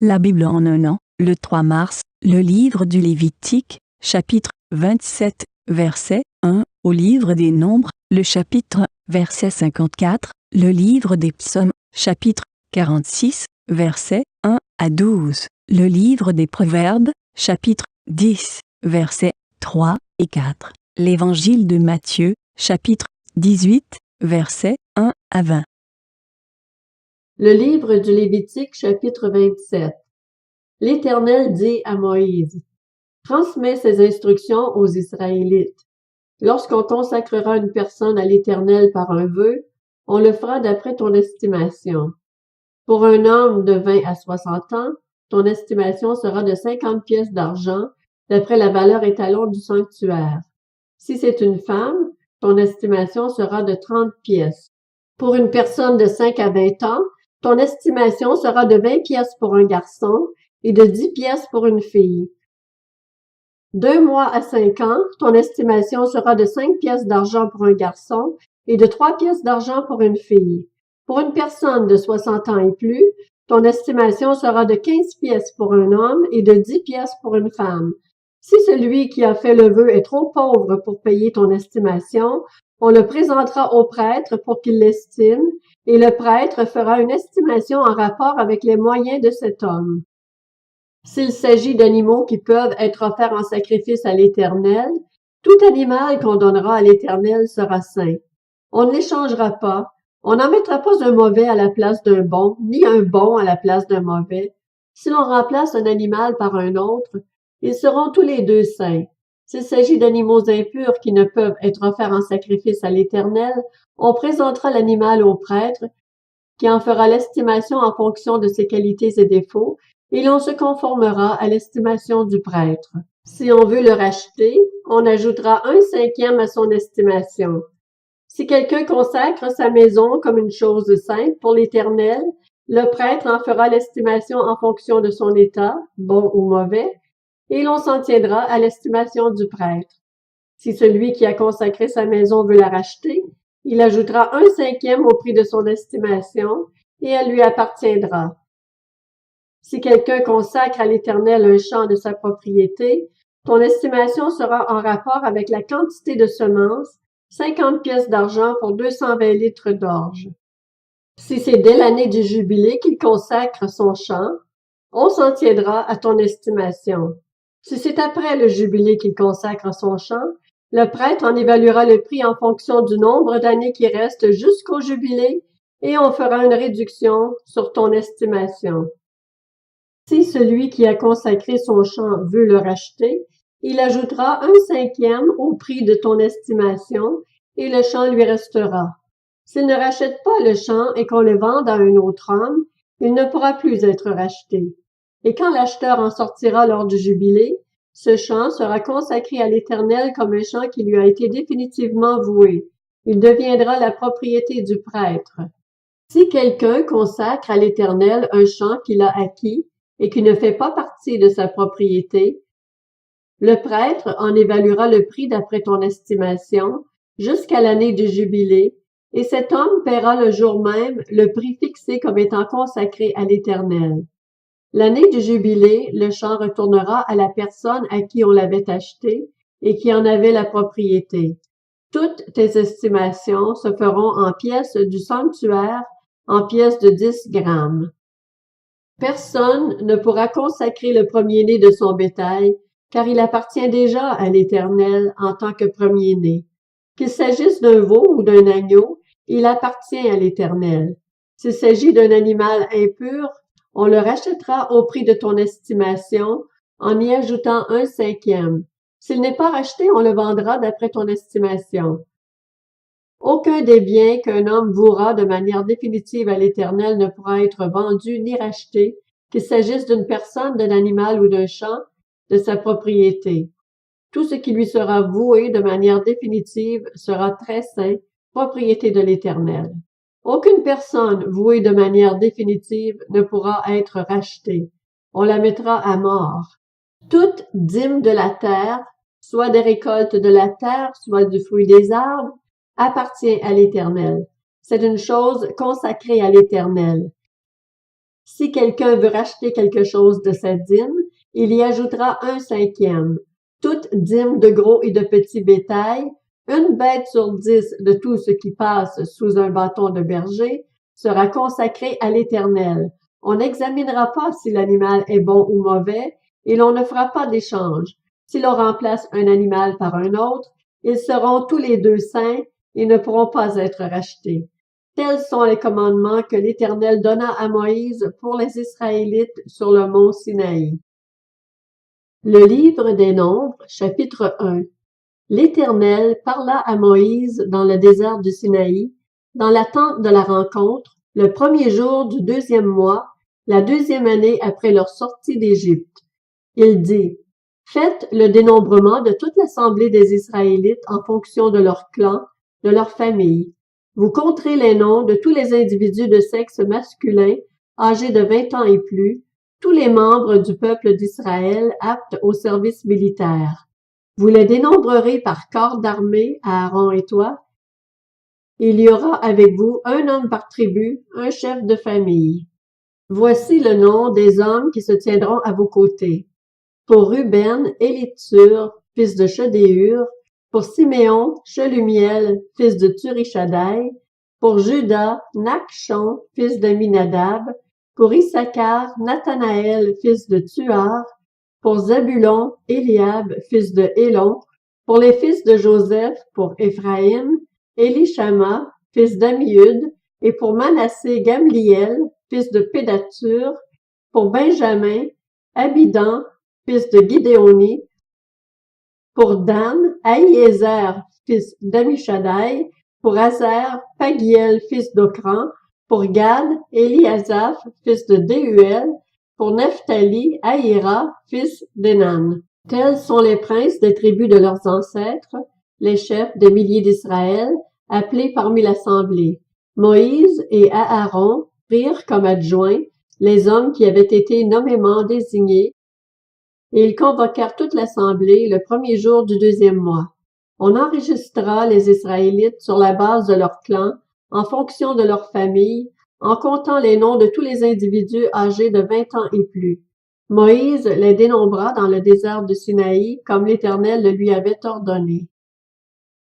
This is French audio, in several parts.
La Bible en un an, le 3 mars, le livre du Lévitique, chapitre 27, verset 1, au livre des Nombres, le chapitre, verset 54, le livre des Psaumes, chapitre 46, verset 1 à 12, le livre des Proverbes, chapitre 10, versets 3 et 4, l'évangile de Matthieu, chapitre 18, versets 1 à 20. Le livre du Lévitique, chapitre 27. L'Éternel dit à Moïse: transmets ces instructions aux Israélites. Lorsqu'on consacrera une personne à l'Éternel par un vœu, on le fera d'après ton estimation. Pour un homme de 20 à 60 ans, ton estimation sera de 50 pièces d'argent, d'après la valeur étalon du sanctuaire. Si c'est une femme, ton estimation sera de 30 pièces. Pour une personne de 5 à 20 ans, ton estimation sera de 20 pièces pour un garçon et de 10 pièces pour une fille. D'1 mois à 5 ans, ton estimation sera de 5 pièces d'argent pour un garçon et de 3 pièces d'argent pour une fille. Pour une personne de 60 ans et plus, ton estimation sera de 15 pièces pour un homme et de 10 pièces pour une femme. Si celui qui a fait le vœu est trop pauvre pour payer ton estimation, on le présentera au prêtre pour qu'il l'estime, et le prêtre fera une estimation en rapport avec les moyens de cet homme. S'il s'agit d'animaux qui peuvent être offerts en sacrifice à l'Éternel, tout animal qu'on donnera à l'Éternel sera saint. On ne l'échangera pas, on n'en mettra pas un mauvais à la place d'un bon, ni un bon à la place d'un mauvais. Si l'on remplace un animal par un autre, ils seront tous les deux saints. S'il s'agit d'animaux impurs qui ne peuvent être offerts en sacrifice à l'Éternel, on présentera l'animal au prêtre, qui en fera l'estimation en fonction de ses qualités et défauts, et l'on se conformera à l'estimation du prêtre. Si on veut le racheter, on ajoutera 1/5 à son estimation. Si quelqu'un consacre sa maison comme une chose sainte pour l'Éternel, le prêtre en fera l'estimation en fonction de son état, bon ou mauvais, et l'on s'en tiendra à l'estimation du prêtre. Si celui qui a consacré sa maison veut la racheter, il ajoutera 1/5 au prix de son estimation, et elle lui appartiendra. Si quelqu'un consacre à l'Éternel un champ de sa propriété, ton estimation sera en rapport avec la quantité de semences, 50 pièces d'argent pour 220 litres d'orge. Si c'est dès l'année du jubilé qu'il consacre son champ, on s'en tiendra à ton estimation. Si c'est après le jubilé qu'il consacre son champ, le prêtre en évaluera le prix en fonction du nombre d'années qui restent jusqu'au jubilé et on fera une réduction sur ton estimation. Si celui qui a consacré son champ veut le racheter, il ajoutera 1/5 au prix de ton estimation et le champ lui restera. S'il ne rachète pas le champ et qu'on le vende à un autre homme, il ne pourra plus être racheté. Et quand l'acheteur en sortira lors du jubilé, ce champ sera consacré à l'Éternel comme un champ qui lui a été définitivement voué. Il deviendra la propriété du prêtre. Si quelqu'un consacre à l'Éternel un champ qu'il a acquis et qui ne fait pas partie de sa propriété, le prêtre en évaluera le prix d'après ton estimation jusqu'à l'année du jubilé, et cet homme paiera le jour même le prix fixé comme étant consacré à l'Éternel. L'année du jubilé, le champ retournera à la personne à qui on l'avait acheté et qui en avait la propriété. Toutes tes estimations se feront en pièces du sanctuaire, en pièces de 10 grammes. Personne ne pourra consacrer le premier-né de son bétail, car il appartient déjà à l'Éternel en tant que premier-né. Qu'il s'agisse d'un veau ou d'un agneau, il appartient à l'Éternel. S'il s'agit d'un animal impur, on le rachètera au prix de ton estimation, en y ajoutant 1/5. S'il n'est pas racheté, on le vendra d'après ton estimation. Aucun des biens qu'un homme vouera de manière définitive à l'Éternel ne pourra être vendu ni racheté, qu'il s'agisse d'une personne, d'un animal ou d'un champ, de sa propriété. Tout ce qui lui sera voué de manière définitive sera très saint, propriété de l'Éternel. Aucune personne vouée de manière définitive ne pourra être rachetée. On la mettra à mort. Toute dîme de la terre, soit des récoltes de la terre, soit du fruit des arbres, appartient à l'Éternel. C'est une chose consacrée à l'Éternel. Si quelqu'un veut racheter quelque chose de sa dîme, il y ajoutera 1/5. Toute dîme de gros et de petit bétail, une bête sur 10 de tout ce qui passe sous un bâton de berger, sera consacrée à l'Éternel. On n'examinera pas si l'animal est bon ou mauvais, et l'on ne fera pas d'échange. Si l'on remplace un animal par un autre, ils seront tous les deux saints et ne pourront pas être rachetés. Tels sont les commandements que l'Éternel donna à Moïse pour les Israélites sur le mont Sinaï. Le livre des Nombres, chapitre 1. L'Éternel parla à Moïse dans le désert du Sinaï, dans la tente de la rencontre, le premier jour du 2e mois, la 2e année après leur sortie d'Égypte. Il dit: Faites le dénombrement de toute l'assemblée des Israélites en fonction de leur clan, de leur famille. Vous compterez les noms de tous les individus de sexe masculin, âgés de 20 ans et plus, tous les membres du peuple d'Israël aptes au service militaire. Vous les dénombrerez par corps d'armée, Aaron et toi. Il y aura avec vous un homme par tribu, un chef de famille. Voici le nom des hommes qui se tiendront à vos côtés. Pour Ruben, Élitsur, fils de Shedéur. Pour Siméon, Shelumiel, fils de Turishadai. Pour Juda, Nakshon, fils d'Aminadab. Pour Issachar, Nathanaël, fils de Tuar. Pour Zabulon, Eliab, fils de Hélon. Pour les fils de Joseph, pour Éphraïm, Élishama, fils d'Amiud. Et pour Manassé, Gamliel, fils de Pédatur. Pour Benjamin, Abidan, fils de Gidéoni. Pour Dan, Ahiézer, fils d'Amishadai. Pour Azer, Pagiel, fils d'Ocran. Pour Gad, Eliasaph, fils de Déhuel. Pour Nephtali, Ahira, fils d'Enan. Tels sont les princes des tribus de leurs ancêtres, les chefs des milliers d'Israël, appelés parmi l'assemblée. Moïse et Aaron prirent comme adjoints les hommes qui avaient été nommément désignés, et ils convoquèrent toute l'assemblée le premier jour du 2e mois. On enregistra les Israélites sur la base de leur clan, en fonction de leur famille, en comptant les noms de tous les individus âgés de 20 ans et plus. Moïse les dénombra dans le désert de Sinaï, comme l'Éternel le lui avait ordonné.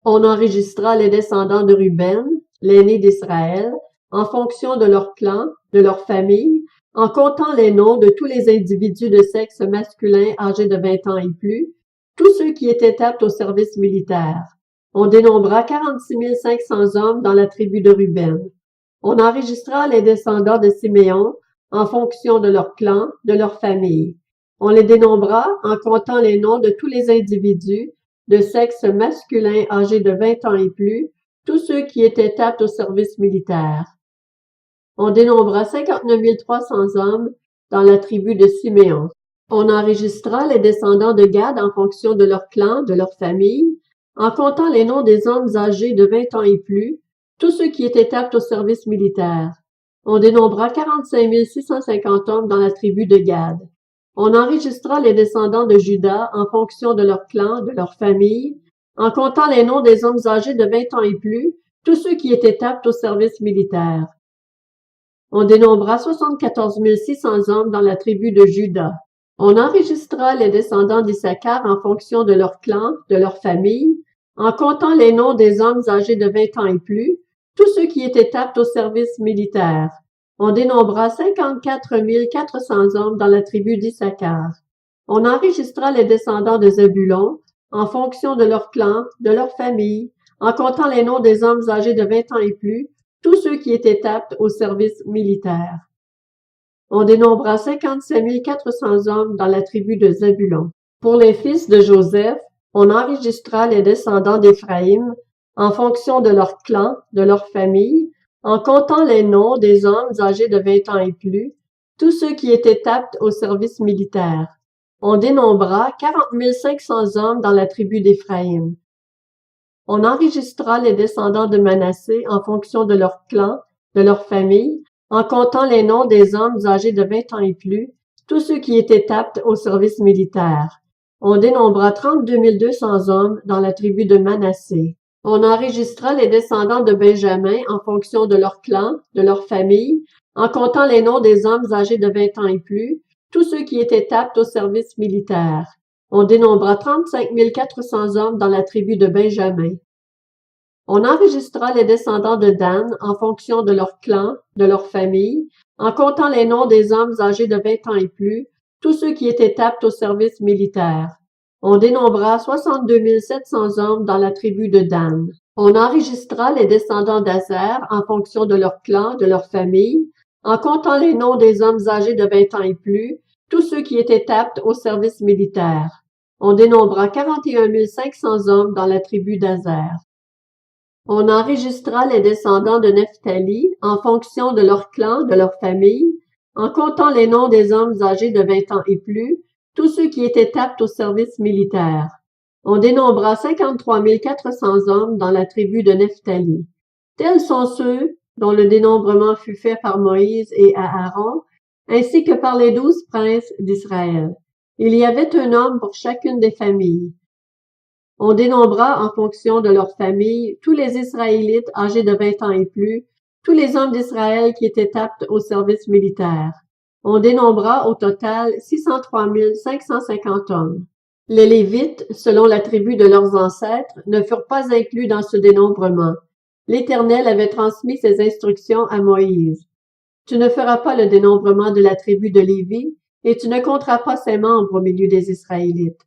On enregistra les descendants de Ruben, l'aîné d'Israël, en fonction de leur clan, de leur famille, en comptant les noms de tous les individus de sexe masculin âgés de 20 ans et plus, tous ceux qui étaient aptes au service militaire. On dénombra 46 500 hommes dans la tribu de Ruben. On enregistra les descendants de Siméon en fonction de leur clan, de leur famille. On les dénombra en comptant les noms de tous les individus de sexe masculin âgés de 20 ans et plus, tous ceux qui étaient aptes au service militaire. On dénombra 59 300 hommes dans la tribu de Siméon. On enregistra les descendants de Gad en fonction de leur clan, de leur famille, en comptant les noms des hommes âgés de 20 ans et plus, tous ceux qui étaient aptes au service militaire. On dénombra 45 650 hommes dans la tribu de Gad. On enregistra les descendants de Juda en fonction de leur clan, de leur famille, en comptant les noms des hommes âgés de 20 ans et plus, tous ceux qui étaient aptes au service militaire. On dénombra 74 600 hommes dans la tribu de Juda. On enregistra les descendants d'Issachar en fonction de leur clan, de leur famille, en comptant les noms des hommes âgés de 20 ans et plus, tous ceux qui étaient aptes au service militaire. On dénombra 54 400 hommes dans la tribu d'Issachar. On enregistra les descendants de Zabulon en fonction de leur clan, de leur famille, en comptant les noms des hommes âgés de 20 ans et plus, tous ceux qui étaient aptes au service militaire. On dénombra 57 400 hommes dans la tribu de Zabulon. Pour les fils de Joseph, on enregistra les descendants d'Éphraïm en fonction de leur clan, de leur famille, en comptant les noms des hommes âgés de 20 ans et plus, tous ceux qui étaient aptes au service militaire. On dénombra 40 500 hommes dans la tribu d'Éphraïm. On enregistra les descendants de Manassé en fonction de leur clan, de leur famille, en comptant les noms des hommes âgés de 20 ans et plus, tous ceux qui étaient aptes au service militaire. On dénombra 32 200 hommes dans la tribu de Manassé. On enregistra les descendants de Benjamin en fonction de leur clan, de leur famille, en comptant les noms des hommes âgés de 20 ans et plus, tous ceux qui étaient aptes au service militaire. On dénombra 35 400 hommes dans la tribu de Benjamin. On enregistra les descendants de Dan en fonction de leur clan, de leur famille, en comptant les noms des hommes âgés de 20 ans et plus, tous ceux qui étaient aptes au service militaire. On dénombra 62 700 hommes dans la tribu de Dan. On enregistra les descendants d'Azer en fonction de leur clan, de leur famille, en comptant les noms des hommes âgés de 20 ans et plus, tous ceux qui étaient aptes au service militaire. On dénombra 41 500 hommes dans la tribu d'Azer. On enregistra les descendants de Nephtali en fonction de leur clan, de leur famille, en comptant les noms des hommes âgés de 20 ans et plus, tous ceux qui étaient aptes au service militaire. On dénombra 53 400 hommes dans la tribu de Nephtali. Tels sont ceux dont le dénombrement fut fait par Moïse et Aaron, ainsi que par les 12 princes d'Israël. Il y avait un homme pour chacune des familles. On dénombra en fonction de leur famille tous les Israélites âgés de 20 ans et plus, tous les hommes d'Israël qui étaient aptes au service militaire. On dénombra au total 603 550 hommes. Les Lévites, selon la tribu de leurs ancêtres, ne furent pas inclus dans ce dénombrement. L'Éternel avait transmis ses instructions à Moïse. Tu ne feras pas le dénombrement de la tribu de Lévi, et tu ne compteras pas ses membres au milieu des Israélites.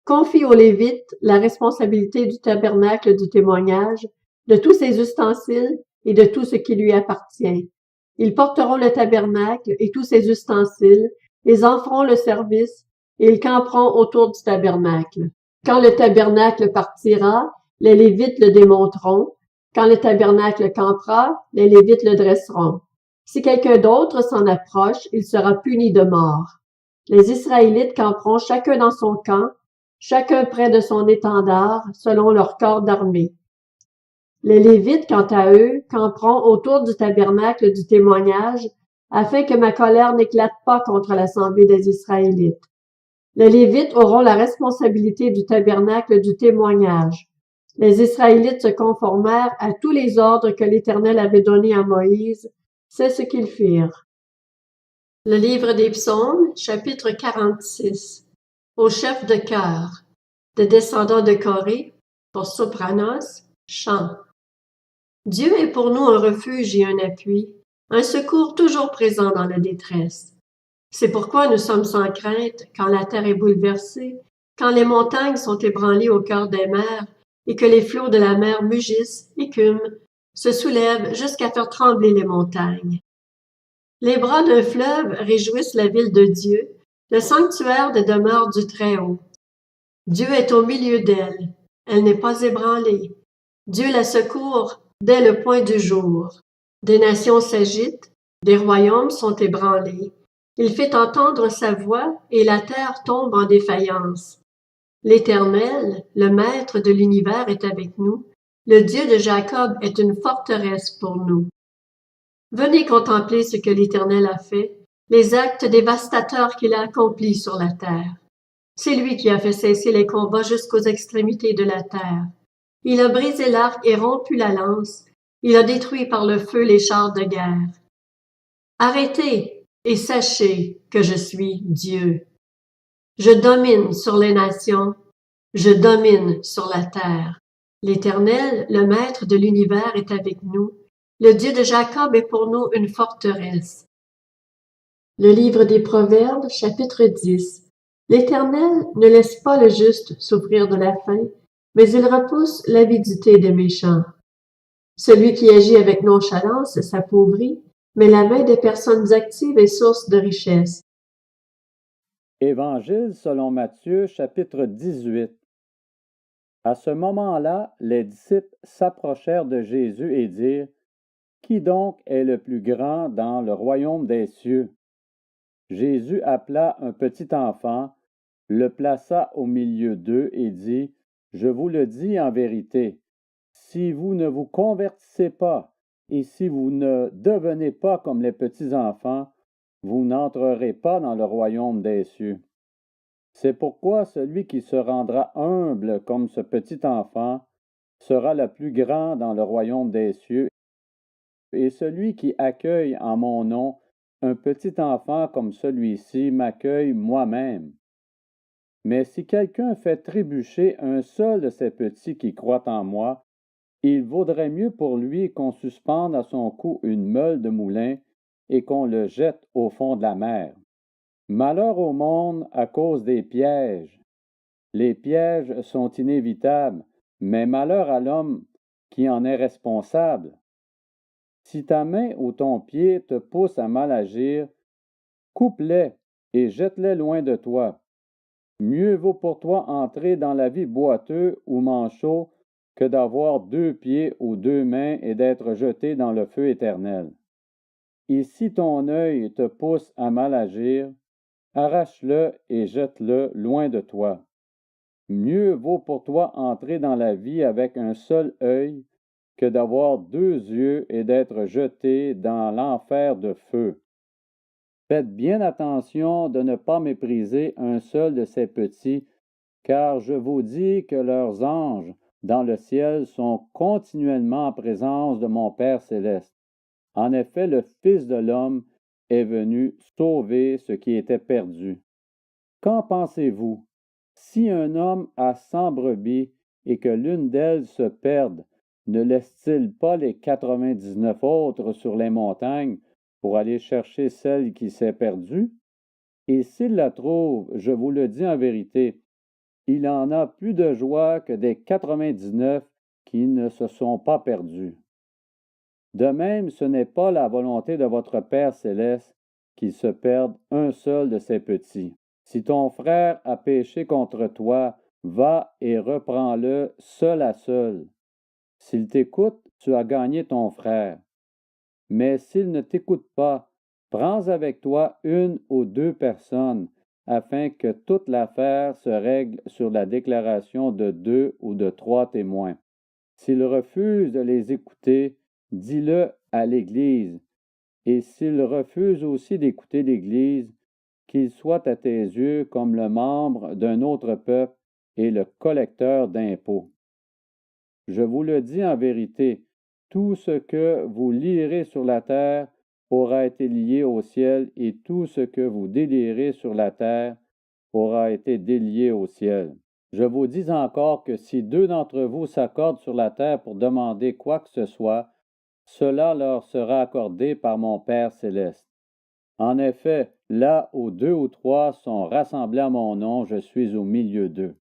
Confie aux Lévites la responsabilité du tabernacle du témoignage, de tous ses ustensiles et de tout ce qui lui appartient. Ils porteront le tabernacle et tous ses ustensiles, ils en feront le service, et ils camperont autour du tabernacle. Quand le tabernacle partira, les Lévites le démonteront. Quand le tabernacle campera, les Lévites le dresseront. Si quelqu'un d'autre s'en approche, il sera puni de mort. Les Israélites camperont chacun dans son camp, chacun près de son étendard, selon leur corps d'armée. Les Lévites, quant à eux, camperont autour du tabernacle du témoignage, afin que ma colère n'éclate pas contre l'assemblée des Israélites. Les Lévites auront la responsabilité du tabernacle du témoignage. Les Israélites se conformèrent à tous les ordres que l'Éternel avait donnés à Moïse. C'est ce qu'ils firent. Le livre des Psaumes, chapitre 46. Au chef de chœur, des descendants de Corée, pour sopranos, chant. Dieu est pour nous un refuge et un appui, un secours toujours présent dans la détresse. C'est pourquoi nous sommes sans crainte quand la terre est bouleversée, quand les montagnes sont ébranlées au cœur des mers et que les flots de la mer mugissent, écument, se soulèvent jusqu'à faire trembler les montagnes. Les bras d'un fleuve réjouissent la ville de Dieu, le sanctuaire des demeures du Très-Haut. Dieu est au milieu d'elle, elle n'est pas ébranlée. Dieu la secourt dès le point du jour. Des nations s'agitent, des royaumes sont ébranlés. Il fait entendre sa voix et la terre tombe en défaillance. L'Éternel, le Maître de l'univers, est avec nous. Le Dieu de Jacob est une forteresse pour nous. Venez contempler ce que l'Éternel a fait, les actes dévastateurs qu'il a accomplis sur la terre. C'est lui qui a fait cesser les combats jusqu'aux extrémités de la terre. Il a brisé l'arc et rompu la lance. Il a détruit par le feu les chars de guerre. Arrêtez et sachez que je suis Dieu. Je domine sur les nations, je domine sur la terre. L'Éternel, le Maître de l'univers, est avec nous. Le Dieu de Jacob est pour nous une forteresse. Le livre des Proverbes, chapitre 10. L'Éternel ne laisse pas le juste souffrir de la faim, mais il repousse l'avidité des méchants. Celui qui agit avec nonchalance s'appauvrit, mais la main des personnes actives est source de richesse. Évangile selon Matthieu, chapitre 18. À ce moment-là, les disciples s'approchèrent de Jésus et dirent: Qui donc est le plus grand dans le royaume des cieux? Jésus appela un petit enfant, le plaça au milieu d'eux et dit: Je vous le dis en vérité, si vous ne vous convertissez pas et si vous ne devenez pas comme les petits enfants, vous n'entrerez pas dans le royaume des cieux. C'est pourquoi celui qui se rendra humble comme ce petit enfant sera le plus grand dans le royaume des cieux. et celui qui accueille en mon nom un petit enfant comme celui-ci m'accueille moi-même. Mais si quelqu'un fait trébucher un seul de ces petits qui croient en moi, il vaudrait mieux pour lui qu'on suspende à son cou une meule de moulin et qu'on le jette au fond de la mer. Malheur au monde à cause des pièges. Les pièges sont inévitables, mais malheur à l'homme qui en est responsable. Si ta main ou ton pied te pousse à mal agir, coupe-les et jette-les loin de toi. Mieux vaut pour toi entrer dans la vie boiteux ou manchot que d'avoir 2 pieds ou 2 mains et d'être jeté dans le feu éternel. Et si ton œil te pousse à mal agir, arrache-le et jette-le loin de toi. Mieux vaut pour toi entrer dans la vie avec un seul œil que d'avoir 2 yeux et d'être jeté dans l'enfer de feu. Faites bien attention de ne pas mépriser un seul de ces petits, car je vous dis que leurs anges dans le ciel sont continuellement en présence de mon Père céleste. En effet, le Fils de l'homme est venu sauver ce qui était perdu. Qu'en pensez-vous? Si un homme a 100 brebis et que l'une d'elles se perde, ne laisse-t-il pas les 99 autres sur les montagnes pour aller chercher celle qui s'est perdue? Et s'il la trouve, je vous le dis en vérité, il en a plus de joie que des 99 qui ne se sont pas perdus. De même, ce n'est pas la volonté de votre Père céleste qu'il se perde un seul de ses petits. Si ton frère a péché contre toi, va et reprends-le seul à seul. S'il t'écoute, tu as gagné ton frère. Mais s'il ne t'écoute pas, prends avec toi 1 ou 2 personnes, afin que toute l'affaire se règle sur la déclaration de 2 ou de 3 témoins. S'il refuse de les écouter, dis-le à l'Église. Et s'il refuse aussi d'écouter l'Église, qu'il soit à tes yeux comme le membre d'un autre peuple et le collecteur d'impôts. Je vous le dis en vérité, tout ce que vous lierez sur la terre aura été lié au ciel, et tout ce que vous délierez sur la terre aura été délié au ciel. Je vous dis encore que si 2 d'entre vous s'accordent sur la terre pour demander quoi que ce soit, cela leur sera accordé par mon Père céleste. En effet, là où 2 ou 3 sont rassemblés à mon nom, je suis au milieu d'eux.